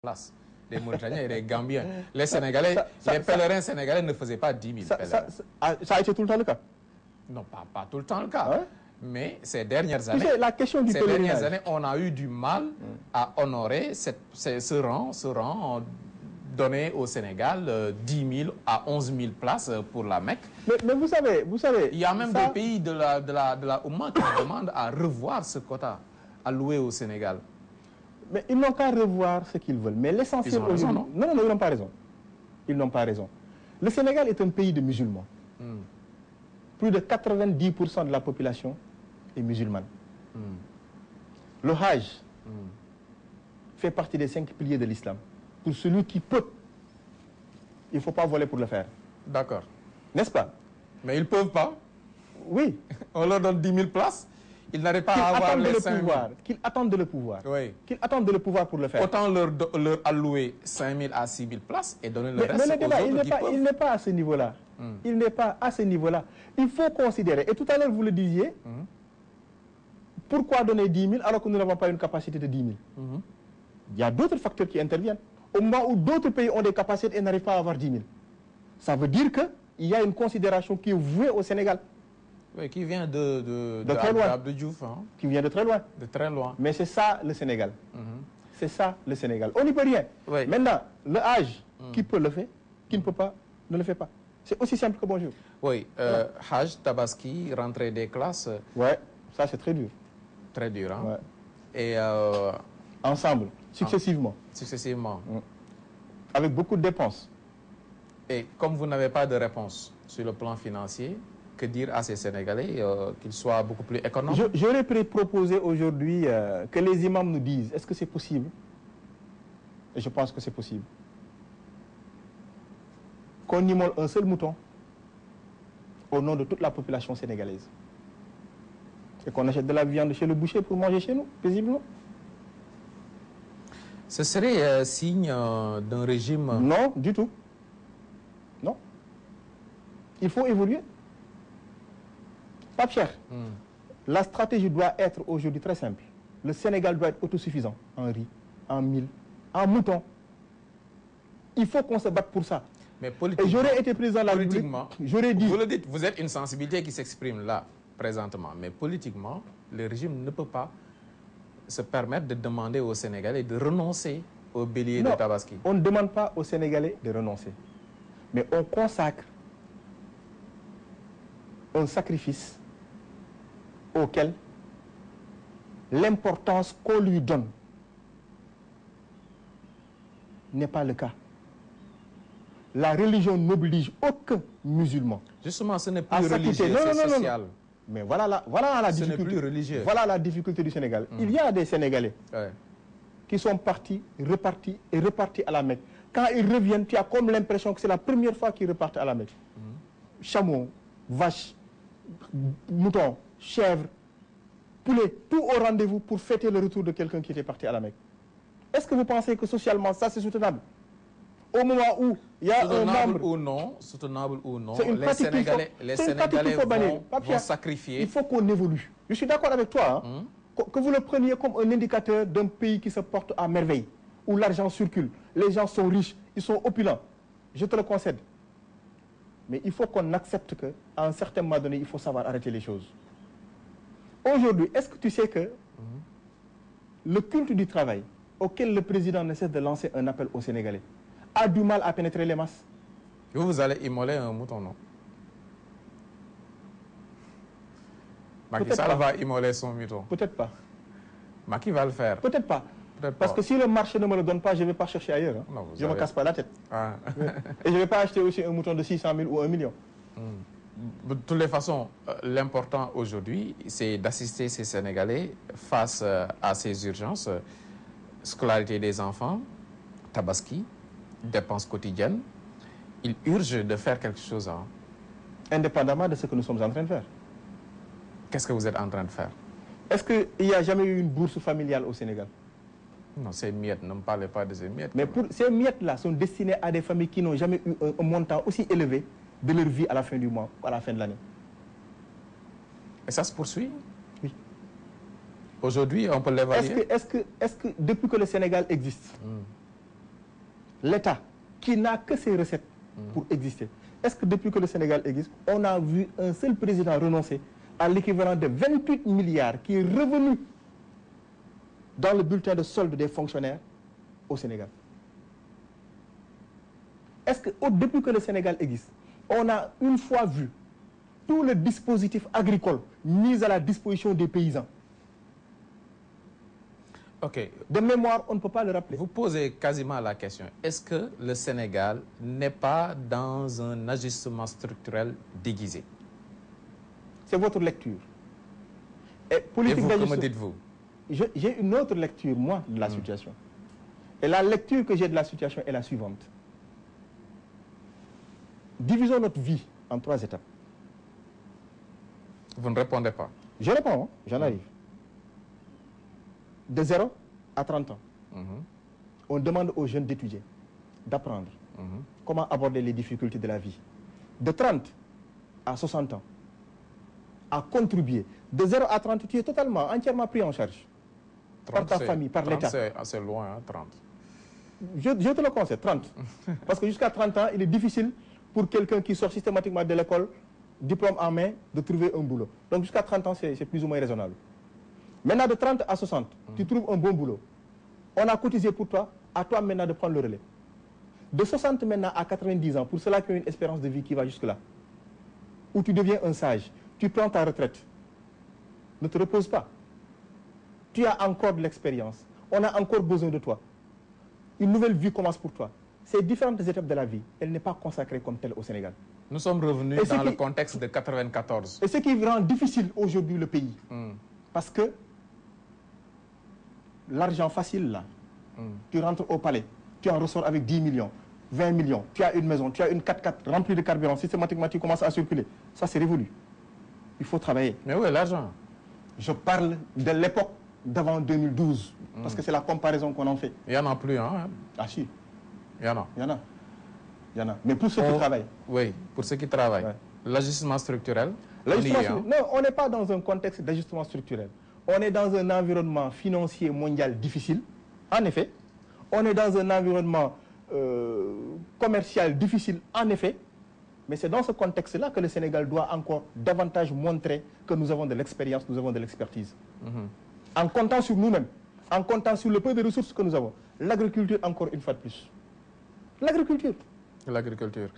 place. Les Mauritaniens et les Gambiens. Les Sénégalais, les pèlerins sénégalais ne faisaient pas 10 000 pèlerins. Ça a été tout le temps le cas? Non, pas tout le temps le cas. Hein? Mais ces dernières années, la question du on a eu du mal à honorer ce rang donné au Sénégal, 10 000 à 11 000 places pour la Mecque. Mais vous savez... Il y a même des pays de la Oumma qui demandent à revoir ce quota alloué au Sénégal. Mais ils n'ont qu'à revoir ce qu'ils veulent. Mais l'essentiel aujourd'hui... Non, ils n'ont pas raison. Ils n'ont pas raison. Le Sénégal est un pays de musulmans. Plus de 90% de la population est musulmane. Le Hajj fait partie des 5 piliers de l'islam. Pour celui qui peut, il ne faut pas voler pour le faire. D'accord. N'est-ce pas? Mais ils ne peuvent pas. Oui. On leur donne 10 000 places. Ils n'arrivent pas à avoir les 5 000. Qu'ils attendent de le pouvoir. Oui. Qu'ils attendent de le pouvoir pour le faire. Autant leur allouer 5 000 à 6 000 places et donner le reste mais le débat, aux autres qui peuvent. Il n'est pas à ce niveau-là. Il n'est pas à ce niveau-là. Il faut considérer, et tout à l'heure vous le disiez, pourquoi donner 10 000 alors que nous n'avons pas une capacité de 10 000? Il y a d'autres facteurs qui interviennent. Au moment où d'autres pays ont des capacités et n'arrivent pas à avoir 10 000. Ça veut dire qu'il y a une considération qui est vouée au Sénégal. Oui, qui vient de très loin. De Diouf, hein. Qui vient de très loin. De très loin. Mais c'est ça le Sénégal. C'est ça le Sénégal. On n'y peut rien. Oui. Maintenant, le Hajj, qui peut le faire, qui ne peut pas, ne le fait pas. C'est aussi simple que bonjour. Oui, Hajj, Tabaski, rentrée des classes. Ouais, ça c'est très dur. Très dur, hein. Ouais. Et ensemble, successivement. Successivement. Avec beaucoup de dépenses. Et comme vous n'avez pas de réponse sur le plan financier, que dire à ces Sénégalais qu'ils soient beaucoup plus économes? J'aurais proposé aujourd'hui que les imams nous disent, est-ce que c'est possible? Et je pense que c'est possible. Qu'on immole un seul mouton au nom de toute la population sénégalaise. Et qu'on achète de la viande chez le boucher pour manger chez nous, paisiblement. Ce serait signe d'un régime... Non, du tout. Non. Il faut évoluer. Pape Cheikh, la stratégie doit être aujourd'hui très simple. Le Sénégal doit être autosuffisant en riz, en mil, en mouton. Il faut qu'on se batte pour ça. Mais politiquement, et j'aurais été président de la République, j'aurais dit... Vous le dites, vous êtes une sensibilité qui s'exprime là, présentement. Mais politiquement, le régime ne peut pas se permettre de demander aux Sénégalais de renoncer au bélier de Tabaski. On ne demande pas aux Sénégalais de renoncer. Mais on consacre un sacrifice auquel l'importance qu'on lui donne n'est pas le cas. La religion n'oblige aucun musulman. Justement, ce n'est plus religieux, c'est social. Non. Mais voilà la difficulté. Ce n'est plus religieux. Voilà la difficulté du Sénégal. Il y a des Sénégalais qui sont partis, repartis à la Mecque. Quand ils reviennent, tu as comme l'impression que c'est la première fois qu'ils repartent à la Mecque. Chameau, vache, mouton, chèvre, poulet, tout au rendez-vous pour fêter le retour de quelqu'un qui était parti à la Mecque. Est-ce que vous pensez que socialement, ça c'est soutenable? Au moment où il y a un membre... Soutenable ou non, les Sénégalais vont sacrifier. Il faut qu'on évolue. Je suis d'accord avec toi, hein, que vous le preniez comme un indicateur d'un pays qui se porte à merveille, où l'argent circule, les gens sont riches, ils sont opulents. Je te le concède. Mais il faut qu'on accepte qu'à un certain moment donné, il faut savoir arrêter les choses. Aujourd'hui, est-ce que tu sais que le culte du travail, auquel le président ne cesse de lancer un appel aux Sénégalais, a du mal à pénétrer les masses? Vous allez immoler un mouton, non? Macky Sall va immoler son mouton. Peut-être pas. Macky va le faire. Peut-être pas. Parce que si le marché ne me le donne pas, je ne vais pas chercher ailleurs. Hein. Non, je ne me casse pas la tête. Et je ne vais pas acheter aussi un mouton de 600 000 ou 1 million. De toutes les façons, l'important aujourd'hui, c'est d'assister ces Sénégalais face à ces urgences. Scolarité des enfants, Tabaski, dépenses quotidiennes. Il urge de faire quelque chose. Hein. Indépendamment de ce que nous sommes en train de faire. Qu'est-ce que vous êtes en train de faire? Est-ce qu'il n'y a jamais eu une bourse familiale au Sénégal? Non, ces miettes, ne me parlez pas de ces miettes. Mais ces miettes-là sont destinées à des familles qui n'ont jamais eu un montant aussi élevé de leur vie à la fin du mois, à la fin de l'année. Et ça se poursuit? Oui. Aujourd'hui, on peut l'évaluer. Est-ce que depuis que le Sénégal existe, l'État qui n'a que ses recettes pour exister. Est-ce que depuis que le Sénégal existe, on a vu un seul président renoncer à l'équivalent de 28 milliards qui est revenu dans le bulletin de solde des fonctionnaires au Sénégal? Est-ce que depuis que le Sénégal existe, on a une fois vu tout le dispositif agricole mis à la disposition des paysans? Ok. De mémoire, on ne peut pas le rappeler. Vous posez quasiment la question. Est-ce que le Sénégal n'est pas dans un ajustement structurel déguisé? C'est votre lecture. Et vous, que me dites-vous? J'ai une autre lecture, moi, de la situation. Et la lecture que j'ai de la situation est la suivante. Divisons notre vie en 3 étapes. Vous ne répondez pas? Je réponds, j'en arrive. De 0 à 30 ans, on demande aux jeunes d'étudier, d'apprendre comment aborder les difficultés de la vie. De 30 à 60 ans, à contribuer. De 0 à 30, tu es totalement, entièrement pris en charge. 30, par ta famille, par l'État. C'est assez loin, hein, 30. Je te le conseille, 30. Parce que jusqu'à 30 ans, il est difficile pour quelqu'un qui sort systématiquement de l'école, diplôme en main, de trouver un boulot. Donc jusqu'à 30 ans, c'est plus ou moins raisonnable. Maintenant, de 30 à 60, tu trouves un bon boulot. On a cotisé pour toi, à toi maintenant de prendre le relais. De 60 maintenant à 90 ans, pour ceux-là qui ont une espérance de vie qui va jusque-là, où tu deviens un sage, tu prends ta retraite. Ne te repose pas. Tu as encore de l'expérience. On a encore besoin de toi. Une nouvelle vie commence pour toi. Ces différentes étapes de la vie, elle n'est pas consacrée comme telle au Sénégal. Nous sommes revenus dans le contexte de 94. Et ce qui rend difficile aujourd'hui le pays, parce que l'argent facile, là, tu rentres au palais, tu en ressors avec 10 millions, 20 millions, tu as une maison, tu as une 4x4 remplie de carburant, systématiquement tu commences à circuler. Ça, c'est révolu. Il faut travailler. Mais où est l'argent? Je parle de l'époque d'avant 2012, parce que c'est la comparaison qu'on en fait. Il n'y en a plus, hein? Ah si. Il y en a. Il y en a. Il y en a. Mais pour ceux qui travaillent. Oui, pour ceux qui travaillent. Ouais. L'ajustement structurel. Non, on n'est pas dans un contexte d'ajustement structurel. On est dans un environnement financier mondial difficile. En effet. On est dans un environnement commercial difficile. En effet. Mais c'est dans ce contexte-là que le Sénégal doit encore davantage montrer que nous avons de l'expérience, nous avons de l'expertise. En comptant sur nous-mêmes, en comptant sur le peu de ressources que nous avons. L'agriculture, encore une fois de plus. L'agriculture. L'agriculture.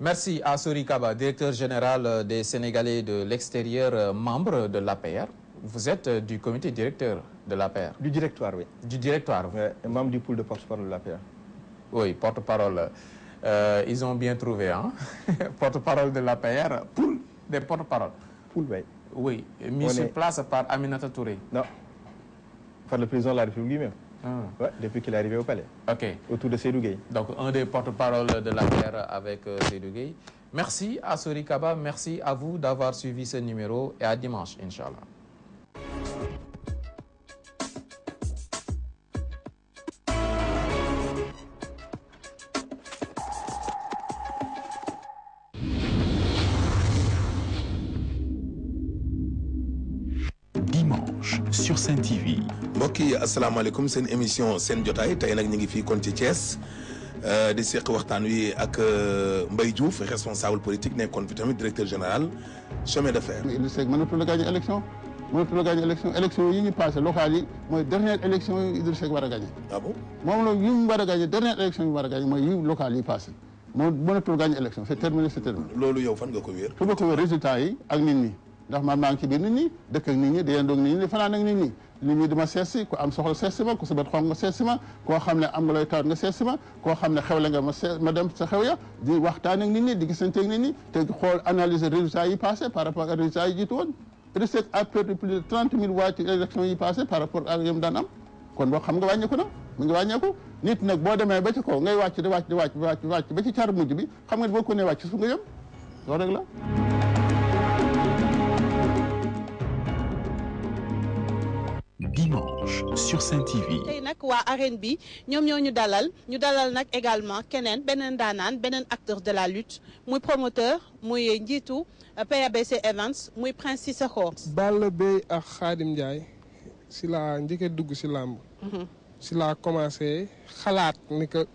Merci à Sori Kaba, directeur général des Sénégalais de l'extérieur, membre de l'APR. Vous êtes du comité directeur de l'APR. Du directoire, oui. Du directoire. Oui, membre du pool de porte-parole de l'APR. Oui, porte-parole. Ils ont bien trouvé, hein? Porte-parole de l'APR, pool des porte-paroles. Pool, oui. Oui, mis sur place par Aminata Touré. Non, par le président de la République lui-même. Ouais, depuis qu'il est arrivé au palais. Ok. Autour de Seydou Gueye. Donc, un des porte-paroles de l'APR avec Seydou Gueye. Merci à Sori Kaba, merci à vous d'avoir suivi ce numéro et à dimanche, Inch'Allah. Sur Sen TV. mbokk yi asalaamaaleykum seen émission seen jotaay tey nag ñu ngi fii kon ci Thiès di seq waxtaan wi ak Mbaye Diouf responsable politique nekkoon fi tamit directeur général chemin de fer. Idrissa Seck mënatul la gagné élection élection yi ñu passé locales yi mooy dernière élection yi Idrissa Seck war a gagné. ah bon moom la yu mu war a gagné dernière élection yi mu war a gagné mooy yu locales yi passé moom mënatul gagné élection c'est terminé. loolu yow fan nga ko wéer. fu ma ko wéer résultat yi ak nit ñi. ndax man maa ngi ci biir nit ñi dëkk ak nit ñi di yendoog nit ñi di fanaan ak nit ñi nit ñi dama seet si ku am soxla seet si ma ku sa bët xonq nga seet si ma koo xam ne am nga looy tawat nga seet si ma koo xam ne xewle nga ma dem sa xew ya di waxtaan ak nit ñi di gisante ak nit ñi te xool analyser résultats yi passé par rapport ak résultats yi jiitu woon Idrissa Seck a perdu plus de 30 000 voix ci élection yi passé par rapport ak yëm daan am kon boo xam nga wàññeeku na mu ngi wàññeeku nit nag boo demee ba ci kaw ngay wàcc di wàcc ba ci car mujj bi xam nga boo ko nee wàcc su nga yëm loolu rek la. Dimanche sur Sen TV. tey nag waa arène bi ñoom ñoo ñu dalal nag également beneen daanaan beneen acteur de la lutte muy promoteur muy njiitu PABC Events muy Prince Sissoko. Balla Beye ak Khadim Ndiaye si laa njëkkee dugg si làmb. si laa commencé xalaat ni que